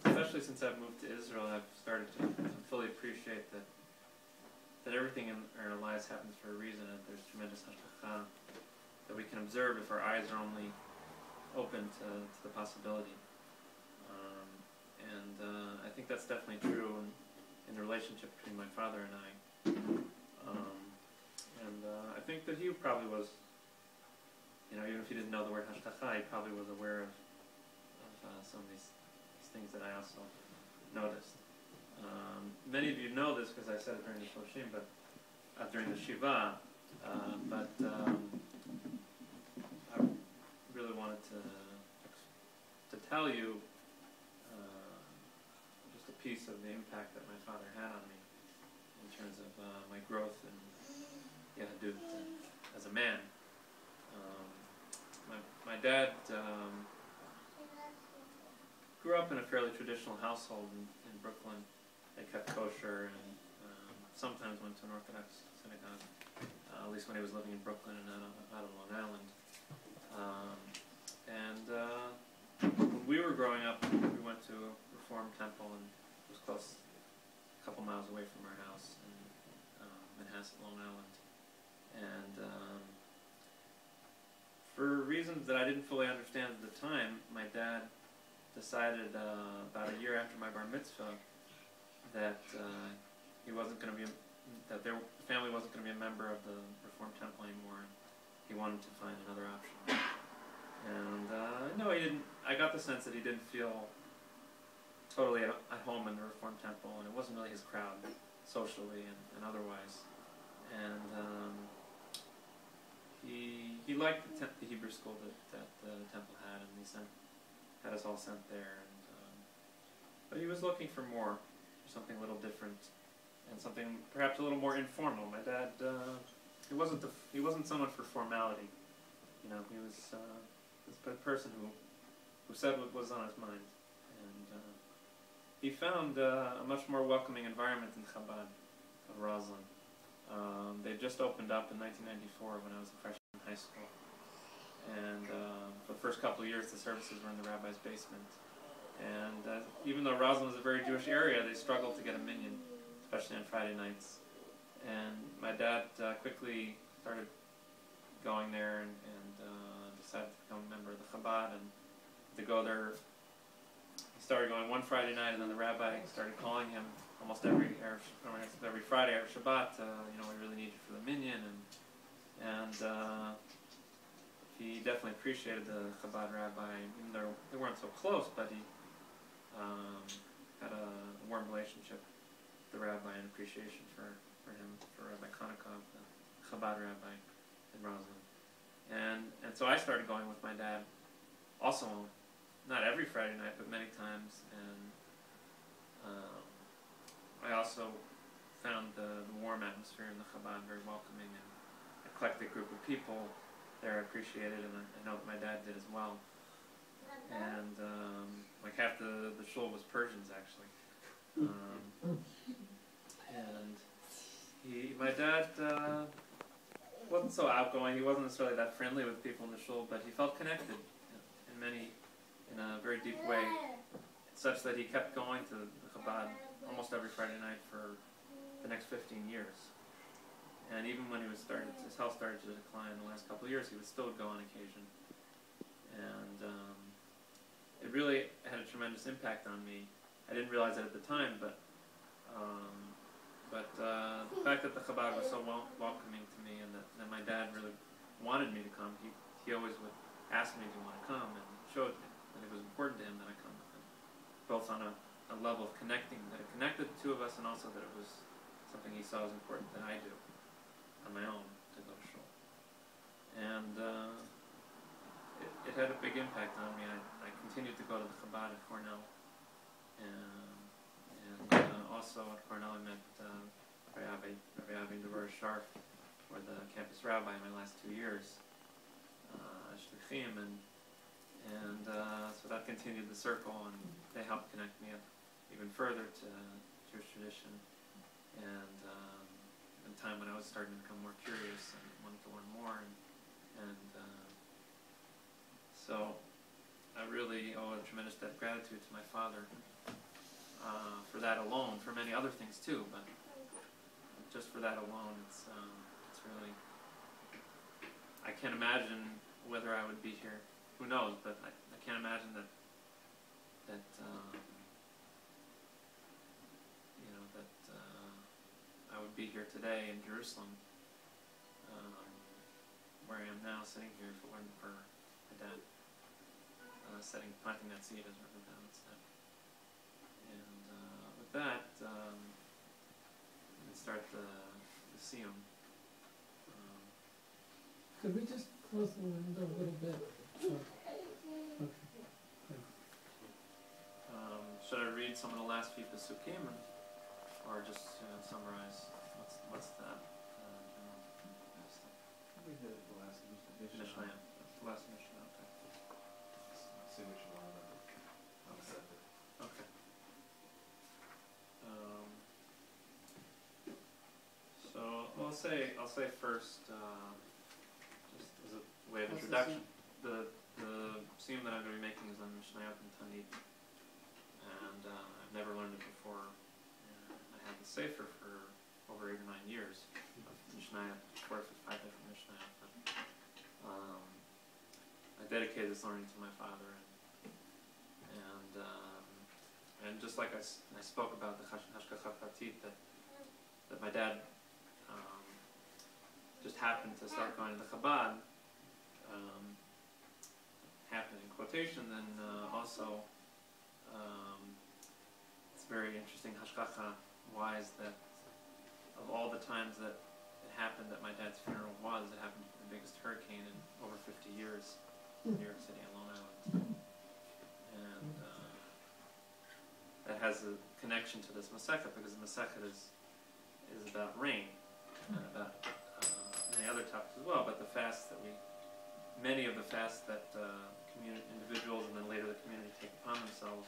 Especially since I've moved to Israel, I've started to fully appreciate that everything in our lives happens for a reason, and there's tremendous hashgacha that we can observe if our eyes are only open to the possibility. I think that's definitely true in the relationship between my father and I. I think that he probably was, even if he didn't know the word hashgacha, he probably was aware of some of these things that I also noticed. Many of you know this because I said it during the shloshim, but during the shiva. But I really wanted to tell you just a piece of the impact that my father had on me in terms of my growth and as a man. My dad grew up in a fairly traditional household in Brooklyn. They kept kosher and sometimes went to an Orthodox synagogue, at least when he was living in Brooklyn and out of Long Island. When we were growing up, we went to a Reform temple, and it was close, a couple miles away from our house in Manhasset, Long Island. And for reasons that I didn't fully understand at the time, my dad decided about a year after my bar mitzvah that he wasn't going to be, that their family wasn't going to be a member of the Reform temple anymore, and he wanted to find another option. And no, he didn't. I got the sense that he didn't feel totally at home in the Reform temple, and it wasn't really his crowd, socially and otherwise. And he liked the Hebrew school that the temple had, and he had us all sent there. And but he was looking for more, for something a little different, and something perhaps a little more informal. My dad, he wasn't someone for formality. He was this person who said what was on his mind, and he found a much more welcoming environment in Chabad of Roslyn. They just opened up in 1994 when I was a freshman in high school, and for the first couple of years the services were in the rabbi's basement. And even though Roslyn is a very Jewish area, they struggled to get a minyan, especially on Friday nights. And my dad quickly started going there and decided to become a member of the Chabad, and to go there. He started going one Friday night, and then the rabbi started calling him almost every Friday or Shabbat. We really need you for the minyan, and he definitely appreciated the Chabad rabbi, even though they weren't so close. But he had a warm relationship with the rabbi and appreciation for him, for Rabbi Cantor, the Chabad rabbi in Roslyn. And so I started going with my dad, also not every Friday night, but many times. And I also found the warm atmosphere in the Chabad very welcoming, and eclectic group of people there I appreciated, and I know that my dad did as well. And like half the shul was Persians, actually. And my dad wasn't so outgoing. He wasn't necessarily that friendly with people in the shul, but he felt connected in a very deep way, such that he kept going to the Chabad almost every Friday night for the next 15 years. And even when his health started to decline in the last couple of years, he would still go on occasion. And it really had a tremendous impact on me. I didn't realize it at the time, but the fact that the Chabad was so welcoming to me, and that my dad really wanted me to come, he always would ask me if he wanted to come, and showed me that it was important to him that I come with him, both on a level of connecting, that it connected the two of us, and also that it was something he saw as important that I do on my own to go to shul. And it had a big impact on me. I continued to go to the Chabad at Cornell, and also at Cornell I met Rabbi Devorah Sharf, or the campus rabbi, in my last 2 years, shloshim, and so that continued the circle, and they helped connect me up even further to Jewish tradition, and a time when I was starting to become more curious and wanted to learn more, and so I really owe a tremendous debt of gratitude to my father for that alone, for many other things too, but just for that alone, it's really, I can't imagine whether I would be here. Who knows? But I can't imagine that I would be here today in Jerusalem, where I am now, sitting here for my dad, planting that seed, as Reverend Ballard said. And with that, let's start the siyum. Could we just close the window a little bit? Okay. Should I read some of the last few pesukim, or just summarize what's that? We did the last Mishnah. The last Mishnah. Okay. See which one I'll set it. Okay. So I'll say first, just as a way of introduction, the siyum that I'm going to be making is on Mishnayot and Tanit, and I've never learned it before. I had the sefer for over 8 or 9 years of Mishnayot, of course, with 5 different Mishnayot. But I dedicated this learning to my father, and just like I spoke about the hashgacha pratit, that my dad just happened to start going to the Chabad, happened in quotation, then also it's very interesting hashgacha wise that of all the times that it happened that my dad's funeral it happened to be the biggest hurricane in over 50 years in New York City and Long Island. And that has a connection to this Masechet, because the Masechet is about rain and about many other topics as well, but the fasts that many of the fasts that individuals and then later the community take upon themselves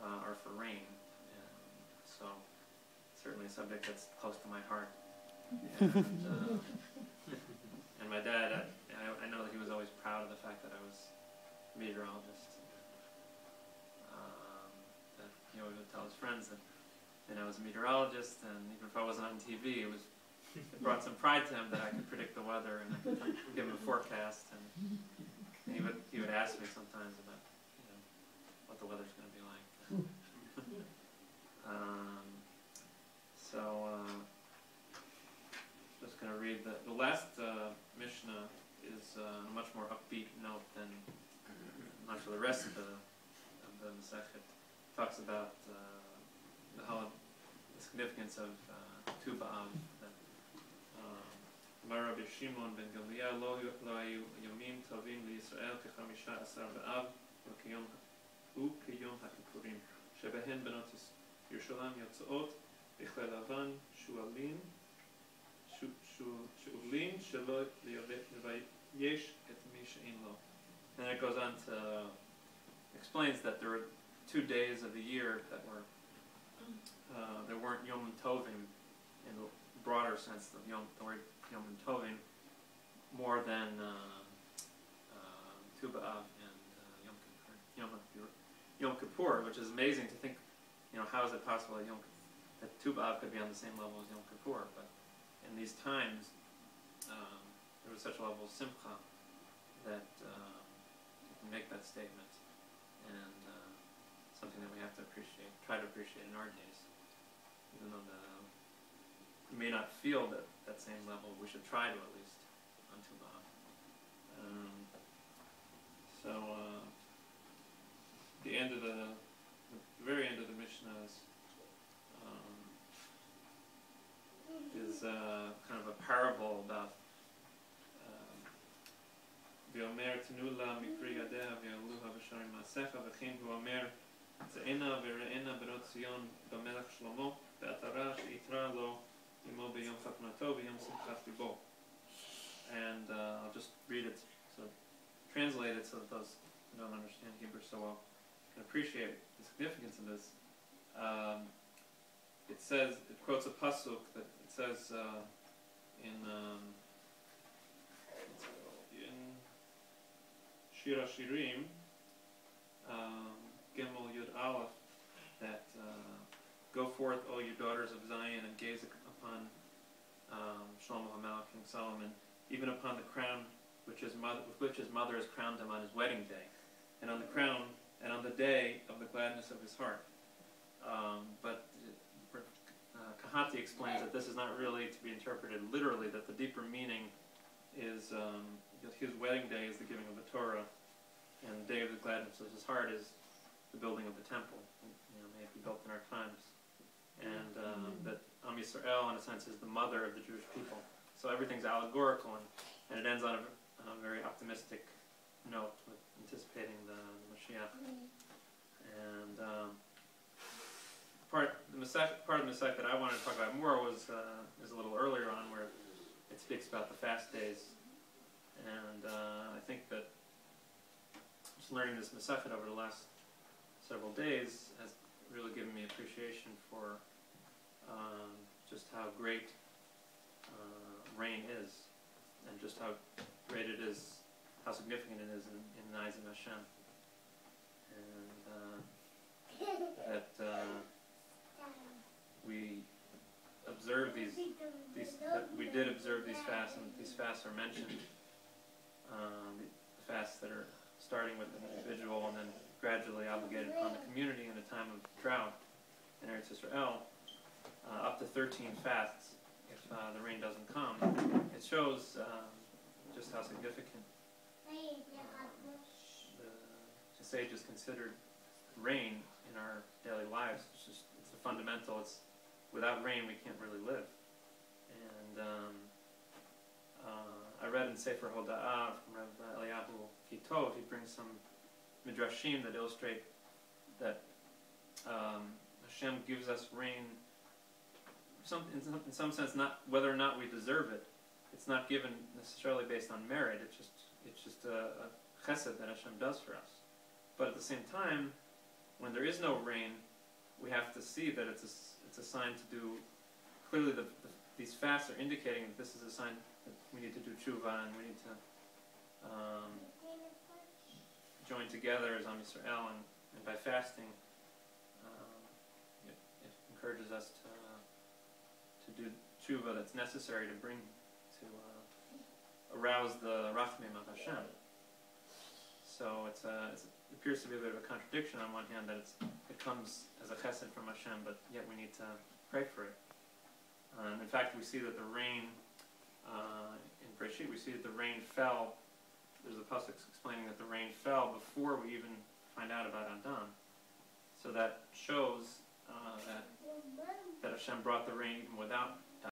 are for rain. And so certainly a subject that's close to my heart. And my dad, I know that he was always proud of the fact that I was a meteorologist. That he always would tell his friends that I was a meteorologist, and even if I wasn't on TV, it brought some pride to him that I could predict the weather and I could give him a forecast. And he would ask me sometimes about what the weather's going to be like. Just going to read the last Mishnah is a much more upbeat note than much of the rest of the Masechet. Talks about the significance of Tu B'Av. Rabbi Shimon ben Gamliel lo hayu yomim tovim liYisrael kechamisha asar b'Av וכיום הכיפורים שבהן בנות ירושלים יוצאות בכלי לבן שאולים שלא לבייש את מי שאין לו. And it goes on to explains that there were 2 days of the year that were there weren't Yom Tovim in the broader sense of the word Yom Tovim more than Tu B'Av and Yom Kippur, which is amazing to think, how is it possible that Tu B'Av could be on the same level as Yom Kippur? But in these times, there was such a level of simcha that you can make that statement, and something that we have to try to appreciate in our days. Even though we may not feel that same level, we should try to at least on Tu B'Av. The very end of the Mishnah is kind of a parable about V'omer tenu la mikri yadeh v'yaluha v'sharim ma'asecha v'chein hu omer tza'ena v're'ena berot Zion b'melech Shlomo v'atara she'itra lo imo b'yom chatnato v'yom simchat libo. And I'll just read it, translate it so that those who don't understand Hebrew so well can appreciate the significance of this. It quotes a pasuk that it says in Shir HaShirim, Go forth, O you daughters of Zion, and gaze upon Shlomo HaMelech, King Solomon, even upon the crown with which his mother has crowned him on his wedding day, and on the crown, and on the day of the gladness of his heart. But Kahati explains that this is not really to be interpreted literally, that the deeper meaning is his wedding day is the giving of the Torah, and the day of the gladness of his heart is the building of the temple. May it be built in our times. And that Am Yisrael, in a sense, is the mother of the Jewish people. So everything's allegorical, and it ends on a very optimistic note with anticipating the Mashiach. And part of the Masech that I wanted to talk about more is a little earlier on, where it speaks about the fast days. And I think that just learning this Masechet over the last several days has really given me appreciation for just how great rain is, and just how great it is, how significant it is in the eyes of Hashem. And that we observe we did observe these fasts, and these fasts are mentioned, the fasts that are starting with an individual and then gradually obligated upon the community in a time of drought in Eretz Yisrael, up to 13 fasts if the rain doesn't come. It shows just how significant the sages considered rain in our daily lives. It's a fundamental. Without rain we can't really live. And I read in Sefer Hoda'ah from Rav Eliyahu Kitov, he brings some midrashim that illustrate that Hashem gives us rain in some sense, not whether or not we deserve it. It's not given necessarily based on merit. It's just a chesed that Hashem does for us. But at the same time, when there is no rain, we have to see that it's a sign to do. Clearly, these fasts are indicating that this is a sign that we need to do tshuva, and we need to join together as Am Yisrael, and by fasting, it encourages us to do tshuva that's necessary to bring to arouse the rachmim of Hashem. So it appears to be a bit of a contradiction on one hand, that it comes as a chesed from Hashem, but yet we need to pray for it. In fact, we see that the rain in Breshit, we see that the rain fell. There's a pasuk explaining that the rain fell before we even find out about Adam. So that shows that Hashem brought the rain even without